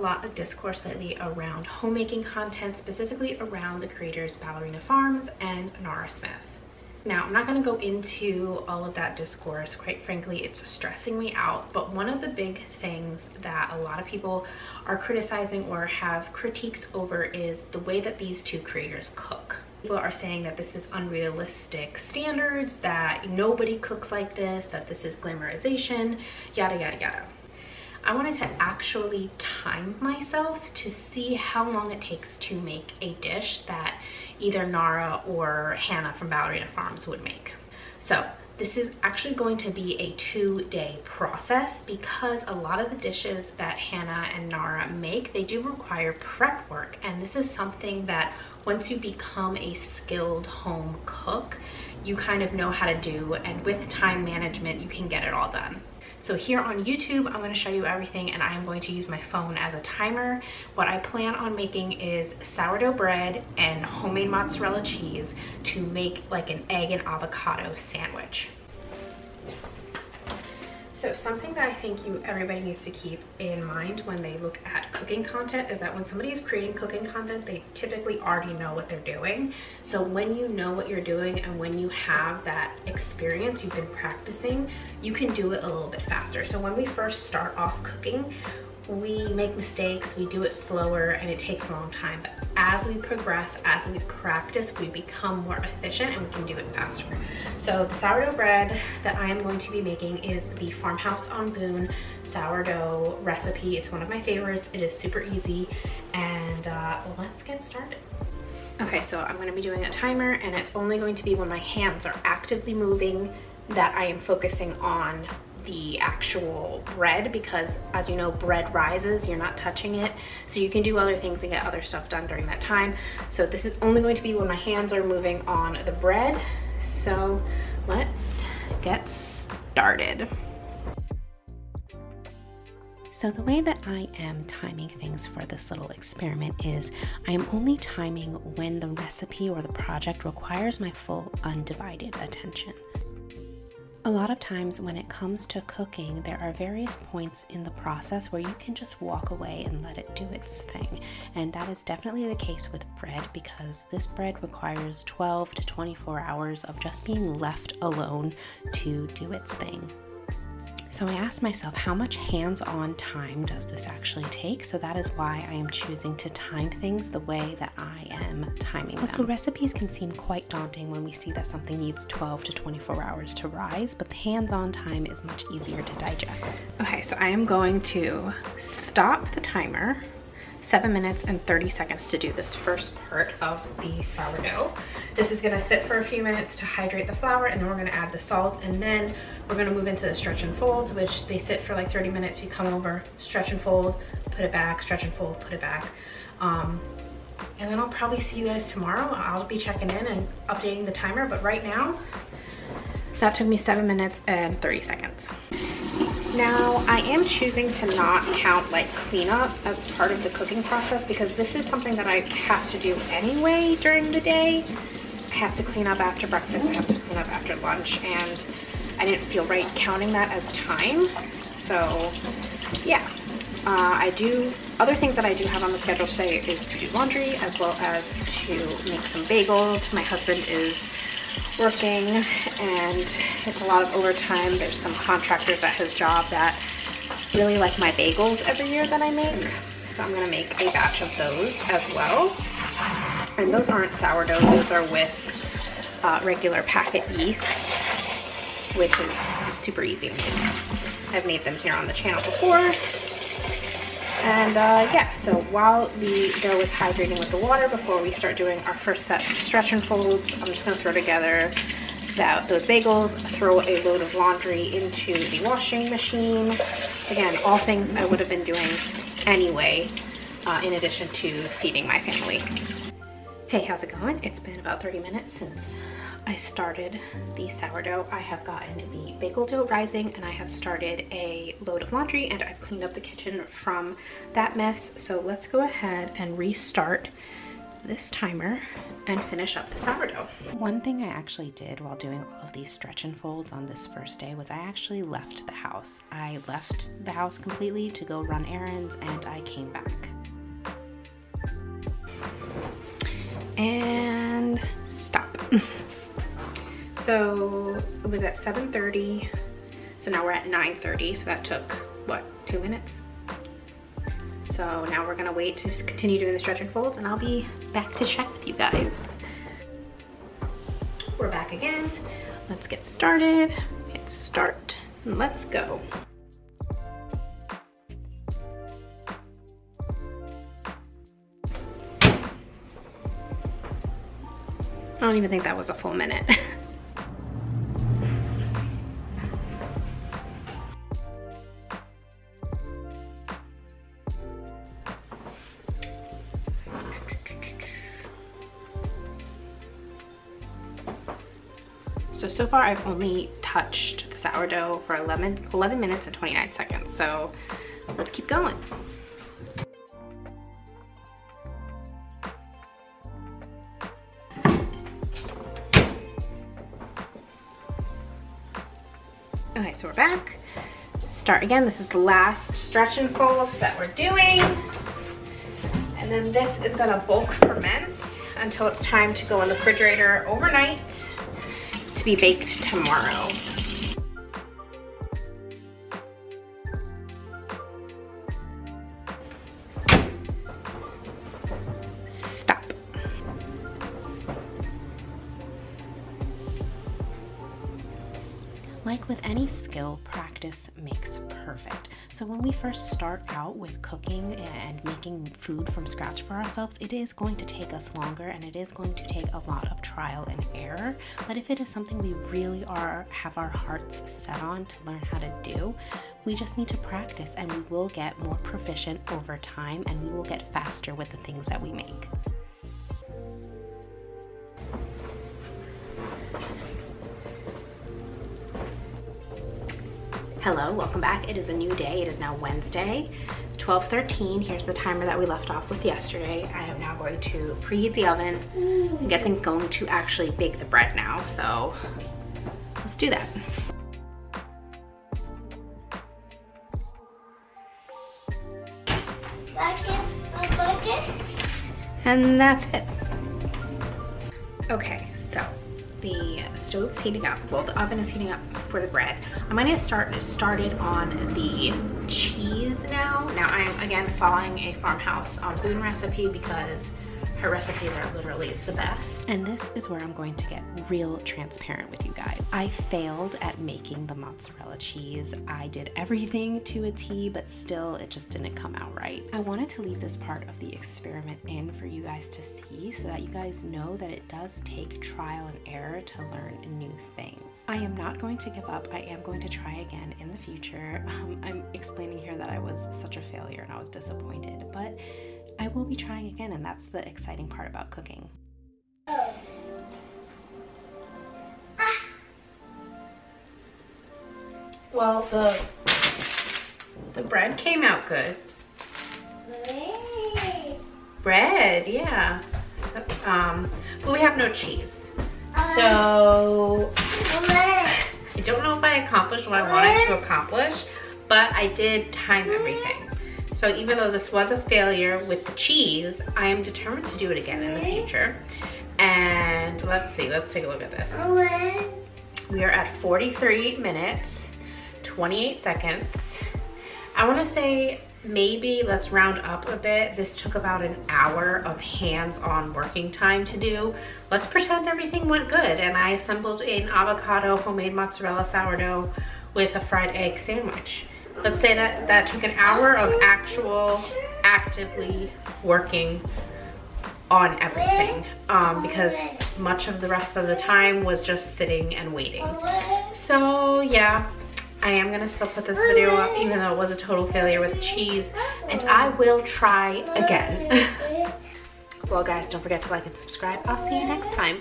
lot of discourse lately around homemaking content, specifically around the creators Ballerina Farms and Nara Smith. Now, I'm not going to go into all of that discourse. Quite frankly, it's stressing me out. But one of the big things that a lot of people are criticizing or have critiques over is the way that these two creators cook. People are saying that this is unrealistic standards, that nobody cooks like this, that this is glamorization, yada, yada, yada. I wanted to actually time myself to see how long it takes to make a dish that either Nara or Hannah from Ballerina Farms would make. So this is actually going to be a 2-day process because a lot of the dishes that Hannah and Nara make, they do require prep work. And this is something that once you become a skilled home cook, you kind of know how to do, and with time management, you can get it all done. So here on YouTube, I'm going to show you everything, and I am going to use my phone as a timer. What I plan on making is sourdough bread and homemade mozzarella cheese to make like an egg and avocado sandwich. So something that I think everybody needs to keep in mind when they look at cooking content is that when somebody is creating cooking content, they typically already know what they're doing. So when you know what you're doing and when you have that experience, you've been practicing, you can do it a little bit faster. So when we first start off cooking, we make mistakes, we do it slower, and it takes a long time. But as we progress, as we practice, we become more efficient and we can do it faster. So the sourdough bread that I am going to be making is the Farmhouse on Boone sourdough recipe. It's one of my favorites. It is super easy, and let's get started. Okay, so I'm going to be doing a timer, and it's only going to be when my hands are actively moving that I am focusing on the actual bread, because as you know, bread rises, you're not touching it, so you can do other things and get other stuff done during that time. So this is only going to be when my hands are moving on the bread. So let's get started. So the way that I am timing things for this little experiment is I am only timing when the recipe or the project requires my full undivided attention. A lot of times when it comes to cooking, there are various points in the process where you can just walk away and let it do its thing. And that is definitely the case with bread, because this bread requires 12 to 24 hours of just being left alone to do its thing. So I asked myself, how much hands-on time does this actually take? So that is why I am choosing to time things the way that I am timing them. Also, recipes can seem quite daunting when we see that something needs 12 to 24 hours to rise, but the hands-on time is much easier to digest. Okay, so I am going to stop the timer. 7 minutes and 30 seconds to do this first part of the sourdough. This is gonna sit for a few minutes to hydrate the flour, and then we're gonna add the salt, and then we're gonna move into the stretch and folds, which they sit for like 30 minutes. You come over, stretch and fold, put it back, stretch and fold, put it back. And then I'll probably see you guys tomorrow. I'll be checking in and updating the timer, but right now, that took me 7 minutes and 30 seconds. Now, I am choosing to not count like cleanup as part of the cooking process, because this is something that I have to do anyway during the day. I have to clean up after breakfast, I have to clean up after lunch, and I didn't feel right counting that as time. So yeah, other things that I do have on the schedule today is to do laundry, as well as to make some bagels. My husband is working and it's a lot of overtime. There's some contractors at his job that really like my bagels every year that I make, so I'm gonna make a batch of those as well. And those aren't sourdough, those are with regular packet yeast, which is super easy to make. I've made them here on the channel before. And yeah, so while the dough is hydrating with the water, before we start doing our first set of stretch and folds, I'm just gonna throw together those bagels, throw a load of laundry into the washing machine. Again, all things I would have been doing anyway, in addition to feeding my family. Hey, how's it going? It's been about 30 minutes since I started the sourdough. I have gotten the bagel dough rising, and I have started a load of laundry, and I've cleaned up the kitchen from that mess. So let's go ahead and restart this timer and finish up the sourdough. One thing I actually did while doing all of these stretch and folds on this first day was I actually left the house. I left the house completely to go run errands, and I came back. And stop. So it was at 7:30. So now we're at 9:30. So that took, what, 2 minutes? So now we're gonna wait to continue doing the stretch and folds, and I'll be back to check with you guys. We're back again. Let's get started. Hit start and let's go. I don't even think that was a full minute. So far I've only touched the sourdough for 11 minutes and 29 seconds. So let's keep going. Okay, so we're back. Start again. This is the last stretch and fold that we're doing. And then this is gonna bulk ferment until it's time to go in the refrigerator overnight to be baked tomorrow. Stop. Like with any skill, practice makes perfect. So when we first start out with cooking and making food from scratch for ourselves, it is going to take us longer, and it is going to take a lot of trial and error. But if it is something we really have our hearts set on to learn how to do, we just need to practice, and we will get more proficient over time, and we will get faster with the things that we make. Hello, welcome back. It is a new day. It is now Wednesday, 12:13. Here's the timer that we left off with yesterday. I am now going to preheat the oven and get things going to actually bake the bread now. So let's do that. And that's it. Okay, so the stove's heating up. Well, the oven is heating up for the bread. I'm gonna start started on the cheese now. Now I am again following a Farmhouse on Boone recipe because her recipes are literally the best. And this is where I'm going to get real transparent with you guys. I failed at making the mozzarella cheese. I did everything to a T, but still it just didn't come out right. I wanted to leave this part of the experiment in for you guys to see so that you guys know that it does take trial and error to learn new things. I am not going to give up. I am going to try again in the future. I'm explaining here that I was such a failure and I was disappointed, but I will be trying again, and that's the exciting part about cooking. Well, the bread came out good. Bread, yeah. So, but we have no cheese. So I don't know if I accomplished what I wanted to accomplish, but I did time everything. So even though this was a failure with the cheese, I am determined to do it again in the future. And let's see, let's take a look at this. We are at 43 minutes, 28 seconds. I wanna say maybe let's round up a bit. This took about an hour of hands-on working time to do. Let's pretend everything went good and I assembled an avocado homemade mozzarella sourdough with a fried egg sandwich. Let's say that took an hour of actively working on everything because much of the rest of the time was just sitting and waiting. So yeah, I am gonna still put this video up even though it was a total failure with the cheese, and I will try again. Well guys, don't forget to like and subscribe. I'll see you next time.